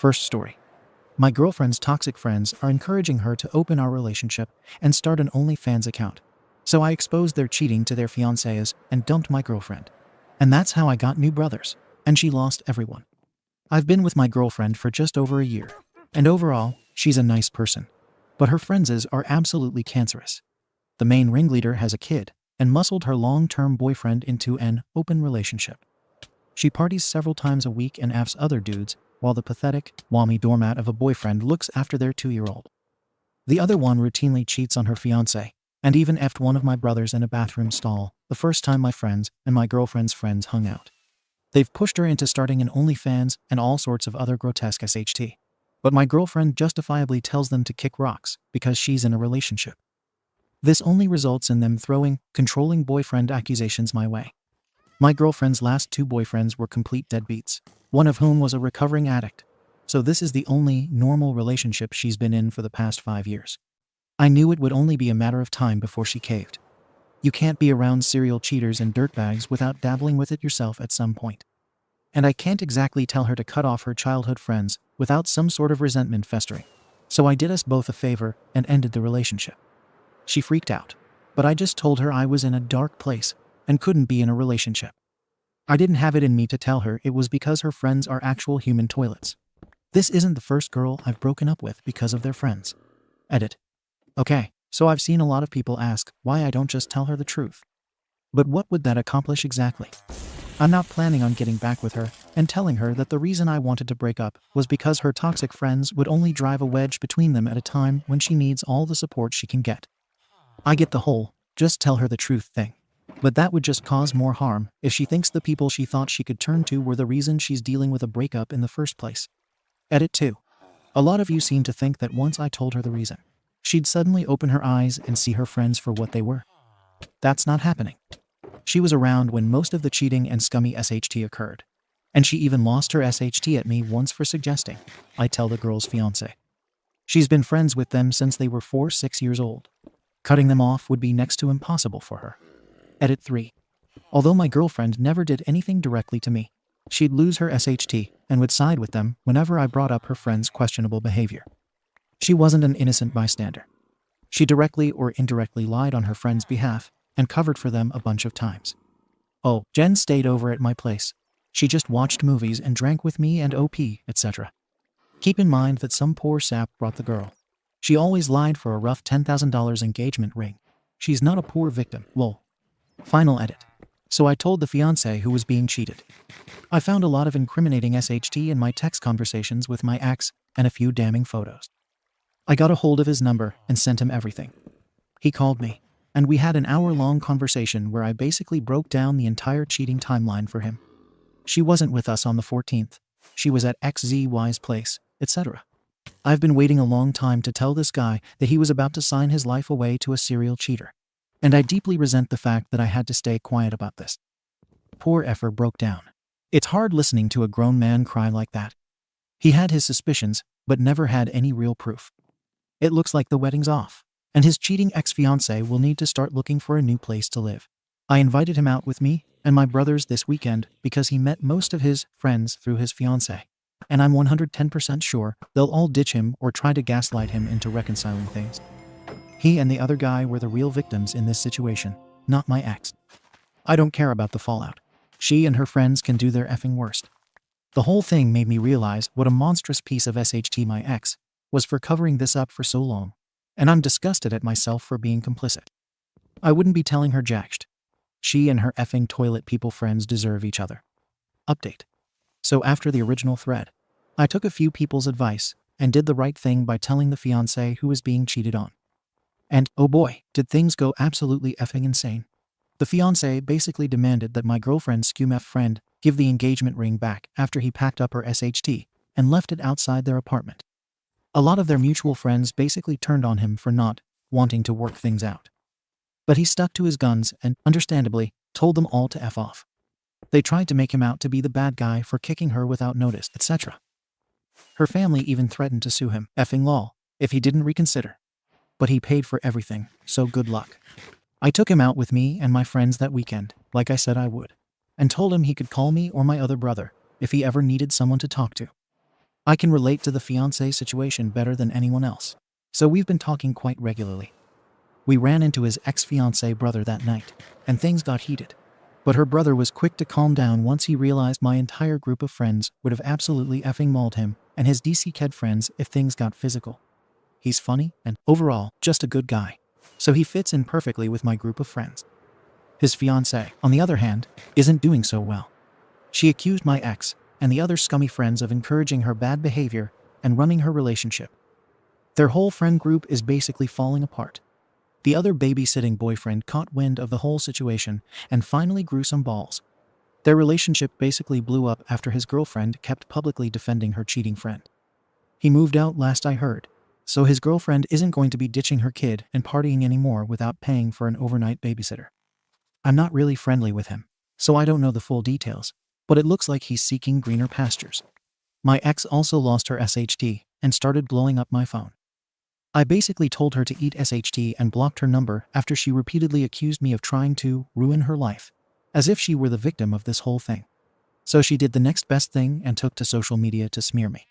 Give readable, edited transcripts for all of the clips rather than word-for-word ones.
First story. My girlfriend's toxic friends are encouraging her to open our relationship and start an OnlyFans account. So I exposed their cheating to their fiancés and dumped my girlfriend. And that's how I got new brothers, and she lost everyone. I've been with my girlfriend for just over a year, and overall, she's a nice person. But her friends are absolutely cancerous. The main ringleader has a kid and muscled her long-term boyfriend into an open relationship. She parties several times a week and F's other dudes, while the pathetic, whammy doormat of a boyfriend looks after their 2-year-old. The other one routinely cheats on her fiancé, and even F'd one of my brothers in a bathroom stall the first time my friends and my girlfriend's friends hung out. They've pushed her into starting an OnlyFans and all sorts of other grotesque SHT. But my girlfriend justifiably tells them to kick rocks because she's in a relationship. This only results in them throwing controlling boyfriend accusations my way. My girlfriend's last 2 boyfriends were complete deadbeats, one of whom was a recovering addict. So this is the only normal relationship she's been in for the past 5 years. I knew it would only be a matter of time before she caved. You can't be around serial cheaters and dirtbags without dabbling with it yourself at some point. And I can't exactly tell her to cut off her childhood friends without some sort of resentment festering. So I did us both a favor and ended the relationship. She freaked out, but I just told her I was in a dark place and couldn't be in a relationship. I didn't have it in me to tell her it was because her friends are actual human toilets. This isn't the first girl I've broken up with because of their friends. Edit. Okay, so I've seen a lot of people ask why I don't just tell her the truth. But what would that accomplish exactly? I'm not planning on getting back with her and telling her that the reason I wanted to break up was because her toxic friends would only drive a wedge between them at a time when she needs all the support she can get. I get the whole just tell her the truth thing. But that would just cause more harm if she thinks the people she thought she could turn to were the reason she's dealing with a breakup in the first place. Edit 2. A lot of you seem to think that once I told her the reason, she'd suddenly open her eyes and see her friends for what they were. That's not happening. She was around when most of the cheating and scummy SHT occurred. And she even lost her SHT at me once for suggesting I tell the girl's fiancé. She's been friends with them since they were 6 years old. Cutting them off would be next to impossible for her. Edit 3. Although my girlfriend never did anything directly to me, she'd lose her SHT and would side with them whenever I brought up her friend's questionable behavior. She wasn't an innocent bystander. She directly or indirectly lied on her friend's behalf and covered for them a bunch of times. Oh, Jen stayed over at my place. She just watched movies and drank with me and OP, etc. Keep in mind that some poor sap brought the girl. She always lied for a rough $10,000 engagement ring. She's not a poor victim, lol. Final edit. So I told the fiancé who was being cheated. I found a lot of incriminating SHT in my text conversations with my ex and a few damning photos. I got a hold of his number and sent him everything. He called me, and we had an hour-long conversation where I basically broke down the entire cheating timeline for him. She wasn't with us on the 14th. She was at XZY's place, etc. I've been waiting a long time to tell this guy that he was about to sign his life away to a serial cheater. And I deeply resent the fact that I had to stay quiet about this. Poor effer broke down. It's hard listening to a grown man cry like that. He had his suspicions, but never had any real proof. It looks like the wedding's off, and his cheating ex-fiancé will need to start looking for a new place to live. I invited him out with me and my brothers this weekend because he met most of his friends through his fiancé. And I'm 110% sure they'll all ditch him or try to gaslight him into reconciling things. He and the other guy were the real victims in this situation, not my ex. I don't care about the fallout. She and her friends can do their effing worst. The whole thing made me realize what a monstrous piece of SHT my ex was for covering this up for so long, and I'm disgusted at myself for being complicit. I wouldn't be telling her jaxed. She and her effing toilet people friends deserve each other. Update. So after the original thread, I took a few people's advice and did the right thing by telling the fiancé who was being cheated on. And, oh boy, did things go absolutely effing insane. The fiancé basically demanded that my girlfriend's SCUMF friend give the engagement ring back after he packed up her SHT and left it outside their apartment. A lot of their mutual friends basically turned on him for not wanting to work things out. But he stuck to his guns and, understandably, told them all to F off. They tried to make him out to be the bad guy for kicking her without notice, etc. Her family even threatened to sue him, effing lol, if he didn't reconsider. But he paid for everything, so good luck. I took him out with me and my friends that weekend, like I said I would, and told him he could call me or my other brother if he ever needed someone to talk to. I can relate to the fiancé situation better than anyone else. So we've been talking quite regularly. We ran into his ex-fiancé brother that night, and things got heated. But her brother was quick to calm down once he realized my entire group of friends would have absolutely effing mauled him and his DC Ked friends if things got physical. He's funny and, overall, just a good guy. So he fits in perfectly with my group of friends. His fiancée, on the other hand, isn't doing so well. She accused my ex and the other scummy friends of encouraging her bad behavior and running her relationship. Their whole friend group is basically falling apart. The other babysitting boyfriend caught wind of the whole situation and finally grew some balls. Their relationship basically blew up after his girlfriend kept publicly defending her cheating friend. He moved out last I heard, so his girlfriend isn't going to be ditching her kid and partying anymore without paying for an overnight babysitter. I'm not really friendly with him, so I don't know the full details, but it looks like he's seeking greener pastures. My ex also lost her SHT and started blowing up my phone. I basically told her to eat SHT and blocked her number after she repeatedly accused me of trying to ruin her life, as if she were the victim of this whole thing. So she did the next best thing and took to social media to smear me.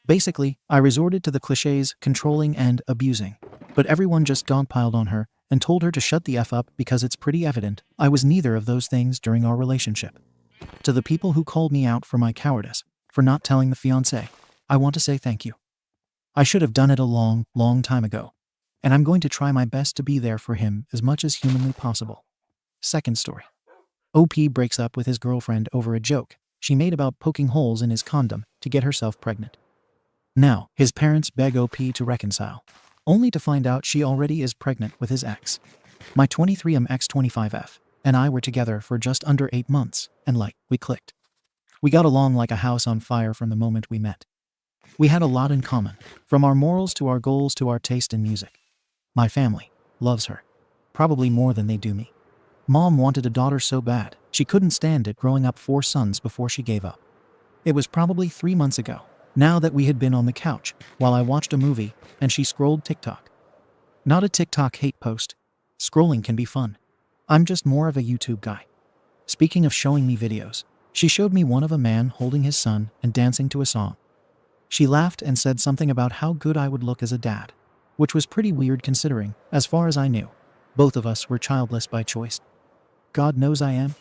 Basically, I resorted to the cliches controlling and abusing, but everyone just dogpiled on her and told her to shut the F up because it's pretty evident I was neither of those things during our relationship. To the people who called me out for my cowardice, for not telling the fiancé, I want to say thank you. I should have done it a long, long time ago, and I'm going to try my best to be there for him as much as humanly possible. Second story. OP breaks up with his girlfriend over a joke she made about poking holes in his condom to get herself pregnant. Now, his parents beg OP to reconcile, only to find out she already is pregnant with his ex. My 23M ex-25F and I were together for just under 8 months, and we clicked. We got along like a house on fire from the moment we met. We had a lot in common, from our morals to our goals to our taste in music. My family loves her, probably more than they do me. Mom wanted a daughter so bad, she couldn't stand it growing up 4 sons before she gave up. It was probably 3 months ago, now that we had been on the couch while I watched a movie and she scrolled TikTok. Not a TikTok hate post. Scrolling can be fun. I'm just more of a YouTube guy. Speaking of showing me videos, she showed me one of a man holding his son and dancing to a song. She laughed and said something about how good I would look as a dad, which was pretty weird considering, as far as I knew, both of us were childless by choice. God knows I am.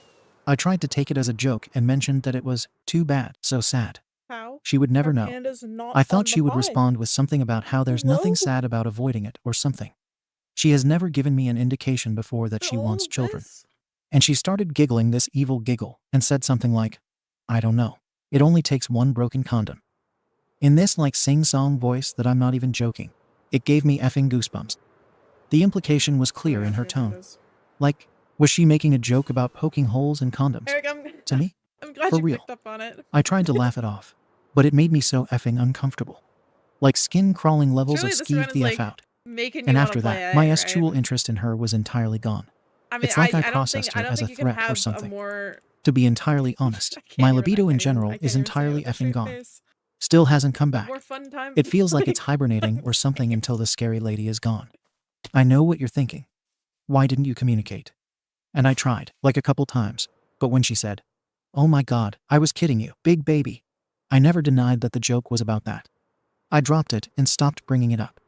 I tried to take it as a joke and mentioned that it was too bad, so sad. How? She would never Our know. panda's not I thought on she the would pod. respond with something about how there's nothing Whoa. sad about avoiding it or something. She has never given me an indication before that she All wants of children. this? And she started giggling this evil giggle and said something like, I don't know. It only takes one broken condom. In this sing-song voice that I'm not even joking. It gave me effing goosebumps. The implication was clear in her tone. Was she making a joke about poking holes in condoms? Eric, To me? I'm glad For you real. picked up on it. I tried to laugh it off, but it made me so effing uncomfortable. Skin-crawling levels Surely of this skeeved event is the F out. making And you after wanna play that, my A, actual right? interest in her was entirely gone. I mean, It's like I don't processed think her as a you can threat or have a something. more. To be entirely honest, I can't my even- libido in I general can't is even say it entirely with a effing straight gone. face. Still hasn't come back. More fun time. It feels like it's hibernating or something until the scary lady is gone. I know what you're thinking. Why didn't you communicate? And I tried, a couple times, but when she said, oh my god, I was kidding you, big baby, I never denied that the joke was about that. I dropped it and stopped bringing it up.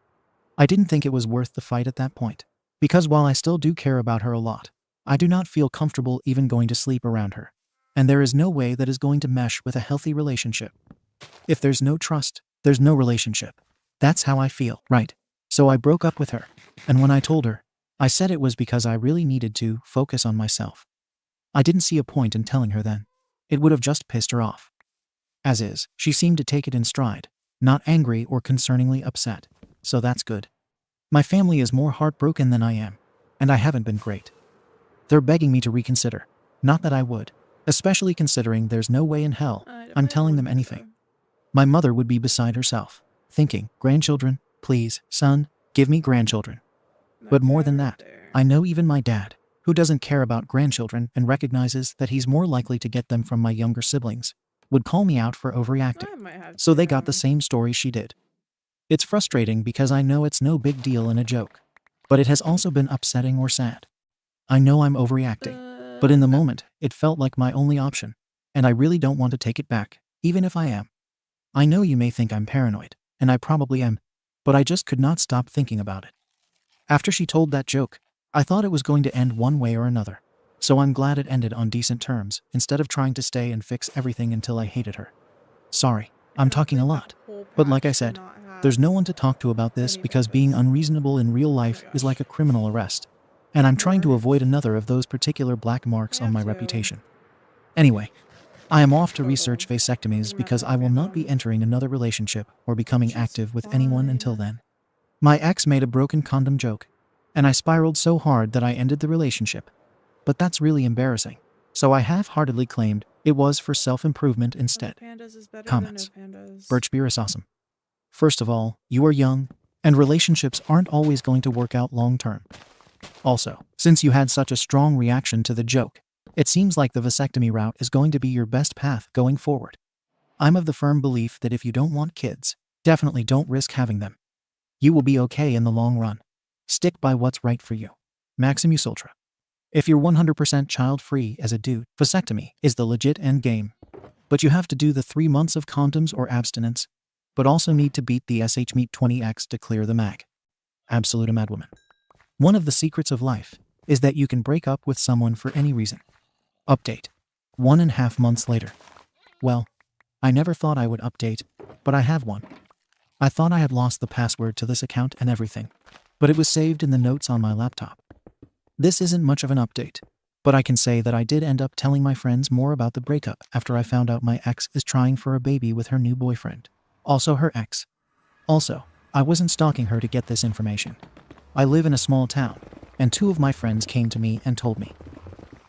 I didn't think it was worth the fight at that point, because while I still do care about her a lot, I do not feel comfortable even going to sleep around her. And there is no way that is going to mesh with a healthy relationship. If there's no trust, there's no relationship. That's how I feel, right? So I broke up with her, and when I told her, I said it was because I really needed to focus on myself. I didn't see a point in telling her then. It would have just pissed her off. As is, she seemed to take it in stride, not angry or concerningly upset, so that's good. My family is more heartbroken than I am, and I haven't been great. They're begging me to reconsider, not that I would, especially considering there's no way in hell I'm telling them anything. My mother would be beside herself, thinking, grandchildren, please, son, give me grandchildren. But more than that, I know even my dad, who doesn't care about grandchildren and recognizes that he's more likely to get them from my younger siblings, would call me out for overreacting. So they got the same story she did. It's frustrating because I know it's no big deal and a joke, but it has also been upsetting or sad. I know I'm overreacting, but in the moment, it felt like my only option, and I really don't want to take it back, even if I am. I know you may think I'm paranoid, and I probably am, but I just could not stop thinking about it. After she told that joke, I thought it was going to end one way or another. So I'm glad it ended on decent terms, instead of trying to stay and fix everything until I hated her. Sorry, I'm talking a lot. But like I said, there's no one to talk to about this because being unreasonable in real life is like a criminal arrest. And I'm trying to avoid another of those particular black marks on my reputation. Anyway, I am off to research vasectomies because I will not be entering another relationship or becoming active with anyone until then. My ex made a broken condom joke, and I spiraled so hard that I ended the relationship. But that's really embarrassing, so I half-heartedly claimed it was for self-improvement instead. Comments. Birch beer is awesome. First of all, you are young, and relationships aren't always going to work out long-term. Also, since you had such a strong reaction to the joke, it seems like the vasectomy route is going to be your best path going forward. I'm of the firm belief that if you don't want kids, definitely don't risk having them. You will be okay in the long run. Stick by what's right for you. Maximus Ultra. If you're 100% child-free as a dude, vasectomy is the legit end game. But you have to do the 3 months of condoms or abstinence, but also need to beat the SH-Meat 20X to clear the mag. Absolute madwoman. One of the secrets of life is that you can break up with someone for any reason. Update. 1.5 months later. Well, I never thought I would update, but I have one. I thought I had lost the password to this account and everything, but it was saved in the notes on my laptop. This isn't much of an update, but I can say that I did end up telling my friends more about the breakup after I found out my ex is trying for a baby with her new boyfriend. Also her ex. Also, I wasn't stalking her to get this information. I live in a small town, and 2 of my friends came to me and told me.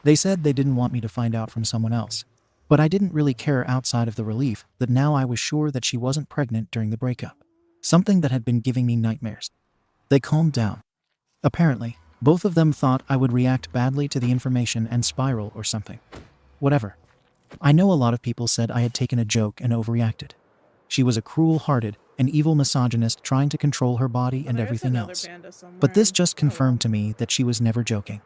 They said they didn't want me to find out from someone else, but I didn't really care outside of the relief that now I was sure that she wasn't pregnant during the breakup. Something that had been giving me nightmares. They calmed down. Apparently, both of them thought I would react badly to the information and spiral or something. Whatever. I know a lot of people said I had taken a joke and overreacted. She was a cruel-hearted and evil misogynist trying to control her body and everything else. But this just confirmed to me that she was never joking.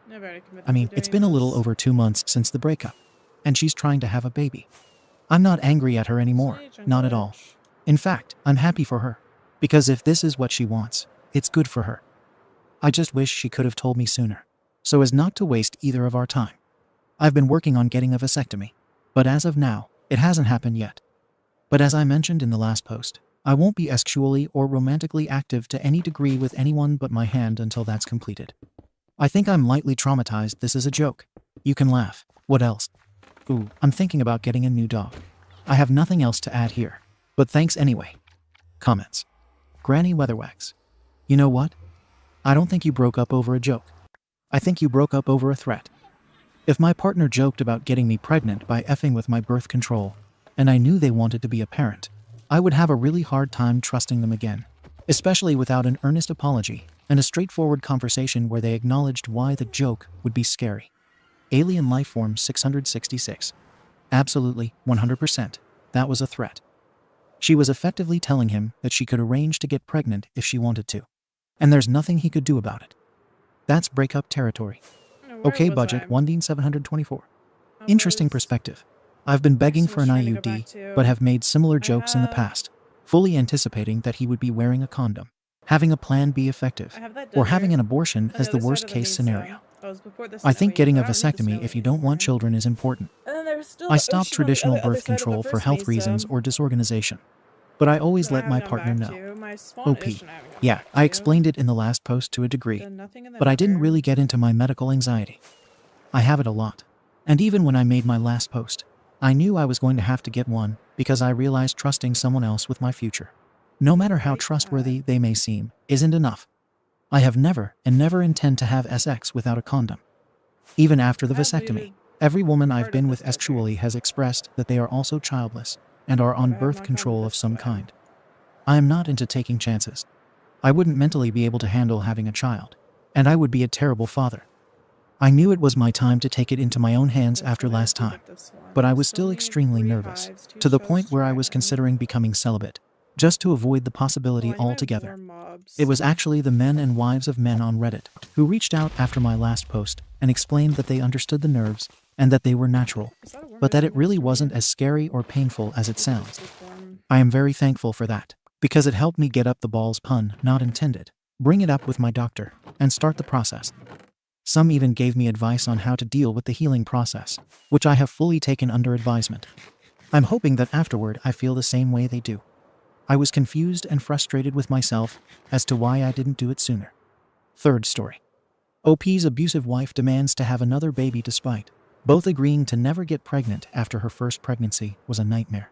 I mean, it's been a little over 2 months since the breakup, and she's trying to have a baby. I'm not angry at her anymore, not at all. In fact, I'm happy for her, because if this is what she wants, it's good for her. I just wish she could have told me sooner, so as not to waste either of our time. I've been working on getting a vasectomy, but as of now, it hasn't happened yet. But as I mentioned in the last post, I won't be sexually or romantically active to any degree with anyone but my hand until that's completed. I think I'm lightly traumatized. This is a joke. You can laugh. What else? Ooh, I'm thinking about getting a new dog. I have nothing else to add here, but thanks anyway. Comments. Granny Weatherwax. You know what? I don't think you broke up over a joke. I think you broke up over a threat. If my partner joked about getting me pregnant by effing with my birth control, and I knew they wanted to be a parent, I would have a really hard time trusting them again, especially without an earnest apology and a straightforward conversation where they acknowledged why the joke would be scary. Alien Lifeform 666. Absolutely, 100%. That was a threat. She was effectively telling him that she could arrange to get pregnant if she wanted to, and there's nothing he could do about it. That's breakup territory. Okay, budget 1,724. Interesting perspective. I've been begging for an IUD, but have made similar jokes in the past, fully anticipating that he would be wearing a condom, having a plan B effective, or having an abortion as the worst case scenario. I think getting a vasectomy if you don't want children is important. I stopped traditional birth control for health reasons or disorganization, but I always let my partner know. OP. Yeah, I explained it in the last post to a degree, but I didn't really get into my medical anxiety. I have it a lot, and even when I made my last post, I knew I was going to have to get one because I realized trusting someone else with my future, no matter how trustworthy they may seem, isn't enough. I have never and never intend to have SX without a condom. Even after the vasectomy, every woman I've been with sexually has expressed that they are also childless and are on birth control of some kind. I am not into taking chances. I wouldn't mentally be able to handle having a child, and I would be a terrible father. I knew it was my time to take it into my own hands after last time, but I was still extremely nervous, to the point where I was considering becoming celibate, just to avoid the possibility altogether. It was actually the men and wives of men on Reddit who reached out after my last post and explained that they understood the nerves and that they were natural, but that it really wasn't as scary or painful as it sounds. I am very thankful for that, because it helped me get up the balls, pun not intended, bring it up with my doctor, and start the process. Some even gave me advice on how to deal with the healing process, which I have fully taken under advisement. I'm hoping that afterward I feel the same way they do. I was confused and frustrated with myself as to why I didn't do it sooner. Third story. OP's abusive wife demands to have another baby despite both agreeing to never get pregnant after her first pregnancy was a nightmare.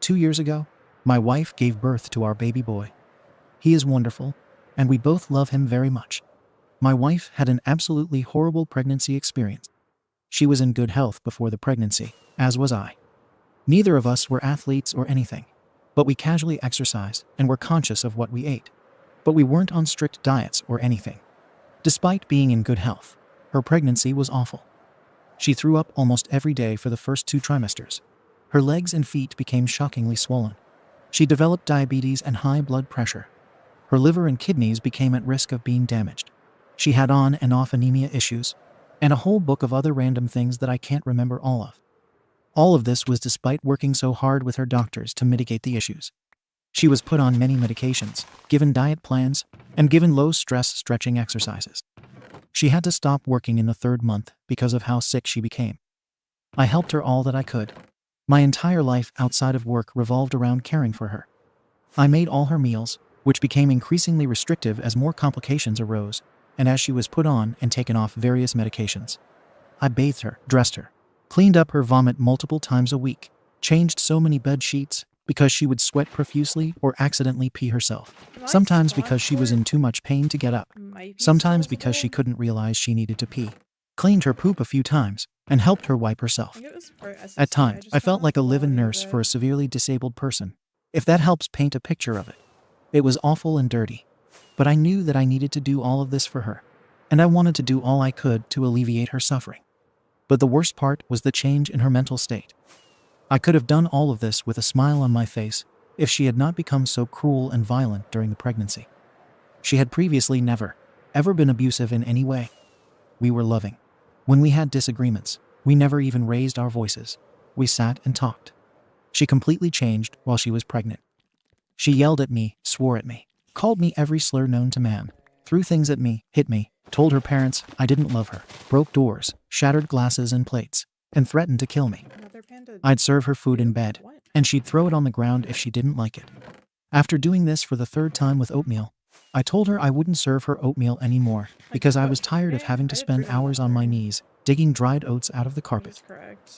2 years ago, my wife gave birth to our baby boy. He is wonderful, and we both love him very much. My wife had an absolutely horrible pregnancy experience. She was in good health before the pregnancy, as was I. Neither of us were athletes or anything, but we casually exercised and were conscious of what we ate. But we weren't on strict diets or anything. Despite being in good health, her pregnancy was awful. She threw up almost every day for the first 2 trimesters. Her legs and feet became shockingly swollen. She developed diabetes and high blood pressure. Her liver and kidneys became at risk of being damaged. She had on and off anemia issues, and a whole book of other random things that I can't remember all of. All of this was despite working so hard with her doctors to mitigate the issues. She was put on many medications, given diet plans, and given low-stress stretching exercises. She had to stop working in the 3rd month because of how sick she became. I helped her all that I could. My entire life outside of work revolved around caring for her. I made all her meals, which became increasingly restrictive as more complications arose, and as she was put on and taken off various medications. I bathed her, dressed her, cleaned up her vomit multiple times a week, changed so many bed sheets because she would sweat profusely or accidentally pee herself. Sometimes because she was in too much pain to get up. Sometimes because she couldn't realize she needed to pee. Cleaned her poop a few times and helped her wipe herself. At times, I felt like a live-in nurse for a severely disabled person, if that helps paint a picture of it. It was awful and dirty, but I knew that I needed to do all of this for her, and I wanted to do all I could to alleviate her suffering. But the worst part was the change in her mental state. I could have done all of this with a smile on my face if she had not become so cruel and violent during the pregnancy. She had previously never, ever been abusive in any way. We were loving. When we had disagreements, we never even raised our voices. We sat and talked. She completely changed while she was pregnant. She yelled at me, swore at me, called me every slur known to man, threw things at me, hit me, told her parents I didn't love her, broke doors, shattered glasses and plates, and threatened to kill me. I'd serve her food in bed, and she'd throw it on the ground if she didn't like it. After doing this for the 3rd time with oatmeal, I told her I wouldn't serve her oatmeal anymore because I was tired of having to spend hours on my knees digging dried oats out of the carpet.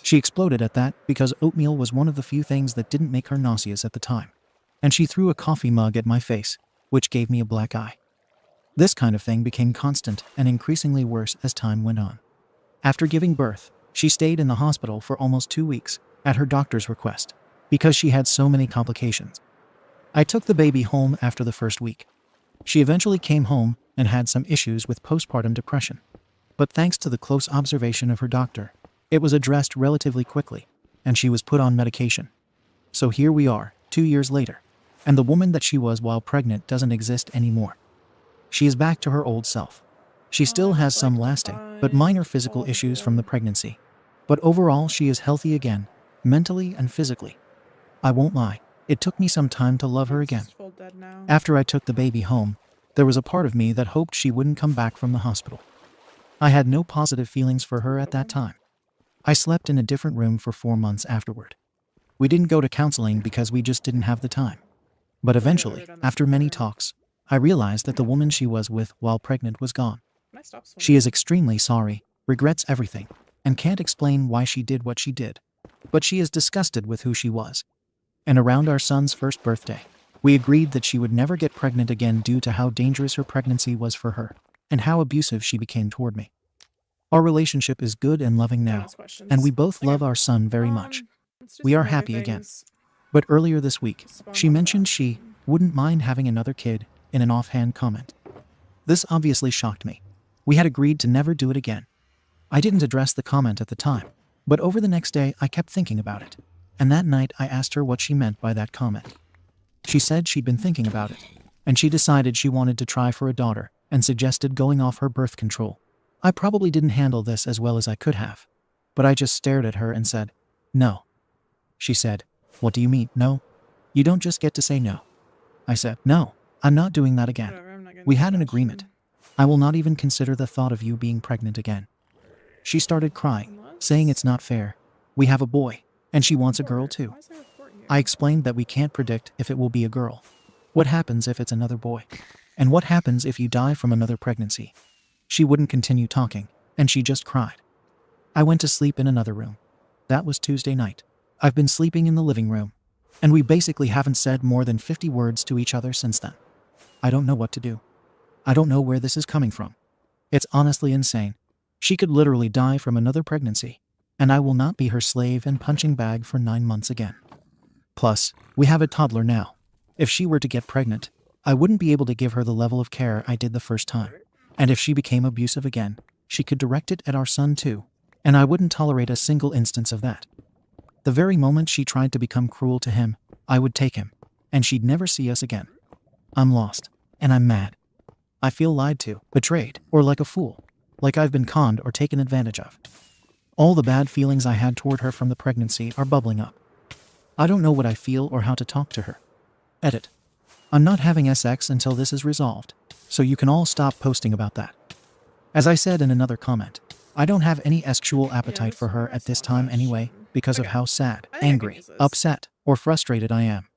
She exploded at that because oatmeal was one of the few things that didn't make her nauseous at the time. And she threw a coffee mug at my face, which gave me a black eye. This kind of thing became constant and increasingly worse as time went on. After giving birth, she stayed in the hospital for almost 2 weeks at her doctor's request because she had so many complications. I took the baby home after the first week. She eventually came home and had some issues with postpartum depression. But thanks to the close observation of her doctor, it was addressed relatively quickly, and she was put on medication. So here we are, 2 years later, and the woman that she was while pregnant doesn't exist anymore. She is back to her old self. She still has some lasting, but minor physical issues from the pregnancy. But overall, she is healthy again, mentally and physically. I won't lie, it took me some time to love her again. After I took the baby home, there was a part of me that hoped she wouldn't come back from the hospital. I had no positive feelings for her at that time. I slept in a different room for 4 months afterward. We didn't go to counseling because we just didn't have the time. But eventually, after many talks, I realized that the woman she was with while pregnant was gone. She is extremely sorry, regrets everything, and can't explain why she did what she did. But she is disgusted with who she was. And around our son's first birthday, we agreed that she would never get pregnant again due to how dangerous her pregnancy was for her, and how abusive she became toward me. Our relationship is good and loving now, and we both love our son very much. We are happy again. But earlier this week, she mentioned she wouldn't mind having another kid in an offhand comment. This obviously shocked me. We had agreed to never do it again. I didn't address the comment at the time, but over the next day I kept thinking about it, and that night I asked her what she meant by that comment. She said she'd been thinking about it, and she decided she wanted to try for a daughter and suggested going off her birth control. I probably didn't handle this as well as I could have, but I just stared at her and said, "No." She said, "What do you mean, no?" You don't just get to say no. I said, no, I'm not doing that again. Whatever, I'm not getting We that had an question. agreement. I will not even consider the thought of you being pregnant again. She started crying, saying it's not fair. We have a boy, and she wants a girl too. Why is there a report here? I explained that we can't predict if it will be a girl. What happens if it's another boy? And what happens if you die from another pregnancy? She wouldn't continue talking, and she just cried. I went to sleep in another room. That was Tuesday night. I've been sleeping in the living room, and we basically haven't said more than 50 words to each other since then. I don't know what to do. I don't know where this is coming from. It's honestly insane. She could literally die from another pregnancy, and I will not be her slave and punching bag for 9 months again. Plus, we have a toddler now. If she were to get pregnant, I wouldn't be able to give her the level of care I did the first time. And if she became abusive again, she could direct it at our son too, and I wouldn't tolerate a single instance of that. The very moment she tried to become cruel to him, I would take him, and she'd never see us again. I'm lost, and I'm mad. I feel lied to, betrayed, or like a fool, like I've been conned or taken advantage of. All the bad feelings I had toward her from the pregnancy are bubbling up. I don't know what I feel or how to talk to her. Edit. I'm not having SX until this is resolved, so you can all stop posting about that. As I said in another comment, I don't have any sexual appetite for her at this time anyway because of how sad, I think I can angry, use this. upset, or frustrated I am.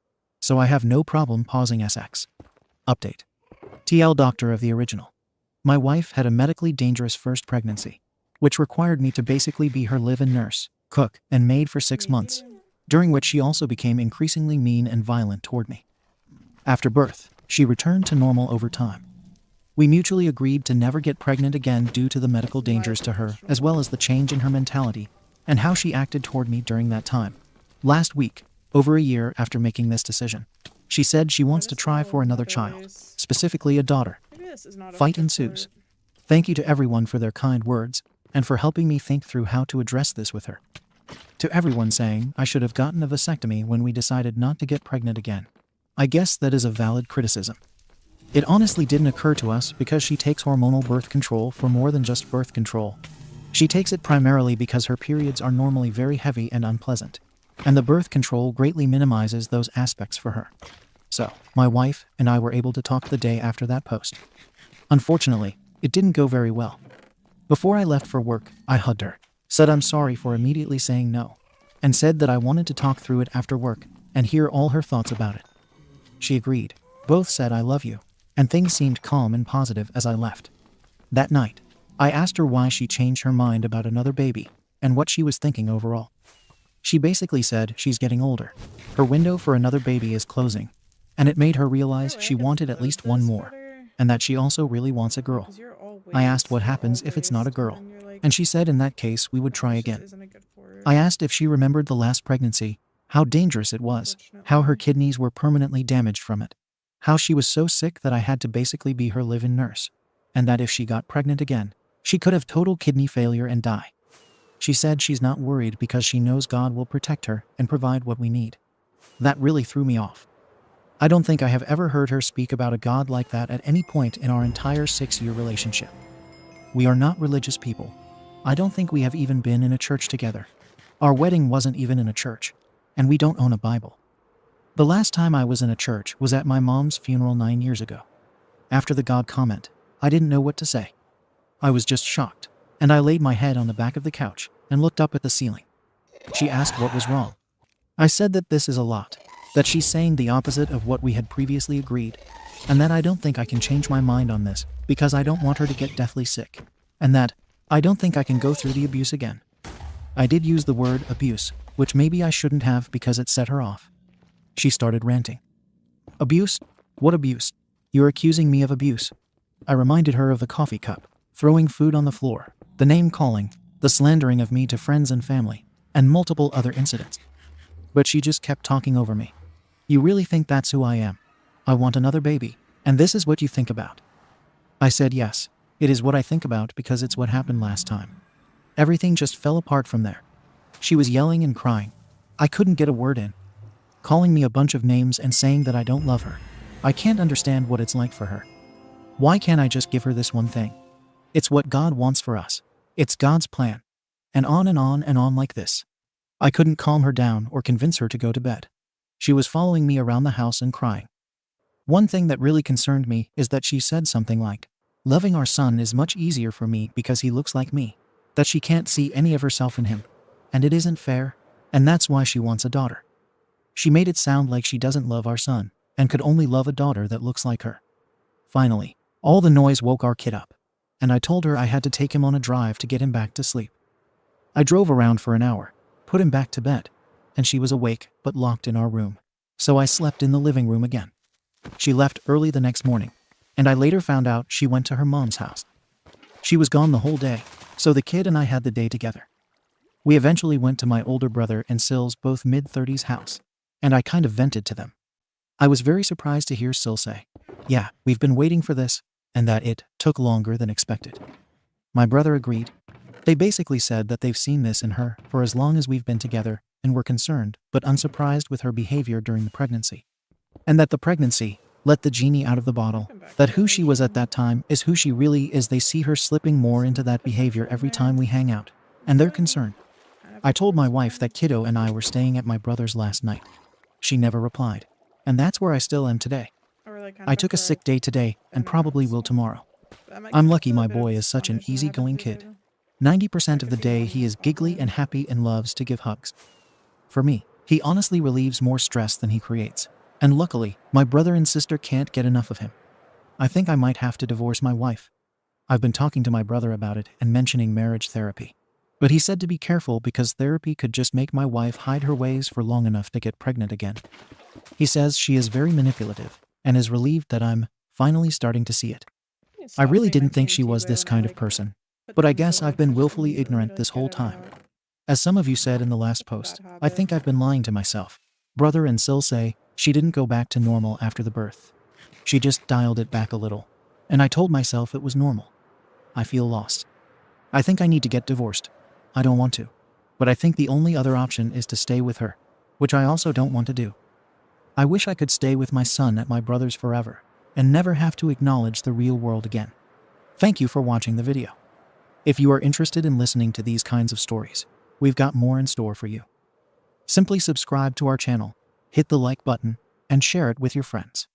So I have no problem pausing SX. Update. TL doctor of the original. My wife had a medically dangerous first pregnancy, which required me to basically be her live-in nurse, cook, and maid for 6 months, during which she also became increasingly mean and violent toward me. After birth, she returned to normal over time. We mutually agreed to never get pregnant again due to the medical dangers to her, as well as the change in her mentality and how she acted toward me during that time. Last week, over a year after making this decision, she said she wants to try for another child, specifically a daughter. Maybe this is not a Fight fit ensues. for it. Thank you to everyone for their kind words and for helping me think through how to address this with her. To everyone saying I should have gotten a vasectomy when we decided not to get pregnant again. I guess that is a valid criticism. It honestly didn't occur to us because she takes hormonal birth control for more than just birth control. She takes it primarily because her periods are normally very heavy and unpleasant, and the birth control greatly minimizes those aspects for her. So, my wife and I were able to talk the day after that post. Unfortunately, it didn't go very well. Before I left for work, I hugged her, said I'm sorry for immediately saying no, and said that I wanted to talk through it after work and hear all her thoughts about it. She agreed. Both said I love you, and things seemed calm and positive as I left. That night, I asked her why she changed her mind about another baby and what she was thinking overall. She basically said she's getting older. Her window for another baby is closing, and it made her realize Really, I she could wanted at pose least one this more, better, and that she also really wants a girl. 'cause you're all I asked waist, what you're happens all if it's not a waist, girl, and you're like, and she said in that case we would try this just again. isn't a good for it, I asked if she remembered the last pregnancy, how dangerous it was, how her unfortunately. kidneys were permanently damaged from it, how she was so sick that I had to basically be her live-in nurse, and that if she got pregnant again, she could have total kidney failure and die. She said she's not worried because she knows God will protect her and provide what we need. That really threw me off. I don't think I have ever heard her speak about a God like that at any point in our entire 6-year relationship. We are not religious people. I don't think we have even been in a church together. Our wedding wasn't even in a church, and we don't own a Bible. The last time I was in a church was at my mom's funeral 9 years ago. After the God comment, I didn't know what to say. I was just shocked, and I laid my head on the back of the couch and looked up at the ceiling. She asked what was wrong. I said that this is a lot, that she's saying the opposite of what we had previously agreed, and that I don't think I can change my mind on this because I don't want her to get deathly sick, and that I don't think I can go through the abuse again. I did use the word abuse, which maybe I shouldn't have because it set her off. She started ranting. Abuse? What abuse? You're accusing me of abuse. I reminded her of the coffee cup, throwing food on the floor, the name calling, the slandering of me to friends and family, and multiple other incidents. But she just kept talking over me. You really think that's who I am? I want another baby, and this is what you think about? I said yes, it is what I think about because it's what happened last time. Everything just fell apart from there. She was yelling and crying. I couldn't get a word in. Calling me a bunch of names and saying that I don't love her. I can't understand what it's like for her. Why can't I just give her this one thing? It's what God wants for us. It's God's plan. And on and on and on like this. I couldn't calm her down or convince her to go to bed. She was following me around the house and crying. One thing that really concerned me is that she said something like, "Loving our son is much easier for me because he looks like me, that she can't see any of herself in him, and it isn't fair, and that's why she wants a daughter." She made it sound like she doesn't love our son, and could only love a daughter that looks like her. Finally, all the noise woke our kid up, and I told her I had to take him on a drive to get him back to sleep. I drove around for an hour, put him back to bed, and she was awake but locked in our room, so I slept in the living room again. She left early the next morning, and I later found out she went to her mom's house. She was gone the whole day, so the kid and I had the day together. We eventually went to my older brother and Syl's both mid-30s house, and I kind of vented to them. I was very surprised to hear Syl say, "Yeah, we've been waiting for this," and that it took longer than expected. My brother agreed. They basically said that they've seen this in her for as long as we've been together and were concerned but unsurprised with her behavior during the pregnancy. And that the pregnancy let the genie out of the bottle, that who she was at that time is who she really is. They see her slipping more into that behavior every time we hang out, and they're concerned. I told my wife that Kiddo and I were staying at my brother's last night. She never replied, and that's where I still am today. I took a sick day today and probably will tomorrow. I'm lucky my boy is such an easygoing kid. 90% of the day he is giggly and happy and loves to give hugs. For me, he honestly relieves more stress than he creates, and luckily, my brother and sister can't get enough of him. I think I might have to divorce my wife. I've been talking to my brother about it and mentioning marriage therapy. But he said to be careful because therapy could just make my wife hide her ways for long enough to get pregnant again. He says she is very manipulative and is relieved that I'm finally starting to see it. I really didn't think she was this kind of person, but I guess I've been willfully ignorant this whole time. As some of you said in the last post, I think I've been lying to myself. Brother and Syl say she didn't go back to normal after the birth. She just dialed it back a little, and I told myself it was normal. I feel lost. I think I need to get divorced. I don't want to, but I think the only other option is to stay with her, which I also don't want to do. I wish I could stay with my son at my brother's forever and never have to acknowledge the real world again. Thank you for watching the video. If you are interested in listening to these kinds of stories, we've got more in store for you. Simply subscribe to our channel, hit the like button, and share it with your friends.